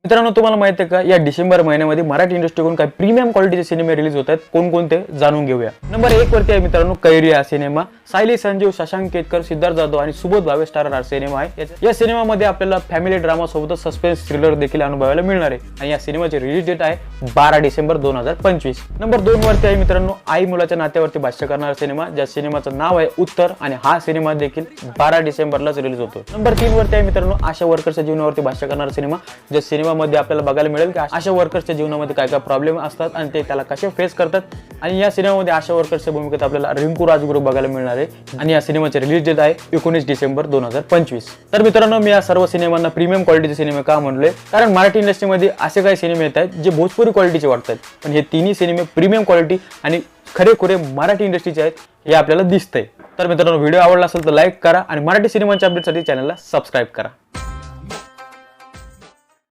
मित्रांनो, तुम्हाला माहिती आहे का, या डिसेंबर महिन्यामध्ये मराठी इंडस्ट्रीकडून काही प्रीमियम क्वालिटीचे सिनेमे रिलीज होत आहेत. कोणकोणते जाणून घेऊया. नंबर 1 वरती आहे मित्रांनो कैरी हा सिनेमा. सायली संजीव, शशांक केतकर, सिद्धार्थ जाधव आणि सुबोध भावे स्टारर हा सिनेमा आहे. या सिनेमामध्ये आपल्याला फॅमिली ड्रामा सोबतच सस्पेन्स थ्रिलर देखील अनुभवायला मिळणार आहे आणि या सिनेमाची रिलीज डेट आहे 12 डिसेंबर 2025. नंबर 2 वरती आहे मित्रांनो आई मुलाच्या नात्यावरती भाष्य करणारा सिनेमा, ज्या सिनेमाचं नाव आहे उत्तर आणि हा सिनेमा देखील 12 डिसेंबरलाच रिलीज होतो. नंबर 3 वरती आहे मित्रांनो आशा वर्करच्या जीवनावरती भाष्य करणारा सिनेमा, ज्या सिनेमामध्ये आपल्याला बघायला मिळेल की आशा वर्कर्सच्या जीवनामध्ये काय काय प्रॉब्लेम असतात आणि ते त्याला कसे फेस करतात. आणि या सिनेमामध्ये आशा वर्कर्सच्या भूमिकेत आपल्याला रिंकू राजगुरू बघायला मिळणार आहे आणि या सिनेमाची रिलीज डेट आहे 19 डिसेंबर 2025. तर मित्रांनो, मी या सर्व सिनेमांना प्रीमियम क्वालिटीचे सिनेमे का म्हणलोय, कारण मराठी इंडस्ट्रीमध्ये असे काही सिनेमे येत आहेत जे भोजपुरी क्वालिटीचे वाटतात, पण हे तिन्ही सिनेमे प्रीमियम क्वालिटी आणि खरेखुरे मराठी इंडस्ट्रीचे आहेत हे आपल्याला दिसतंय. तर मित्रांनो, व्हिडिओ आवडला असेल तर लाईक करा आणि मराठी सिनेमांच्या अपडेटसाठी चॅनलला सबस्क्राईब करा.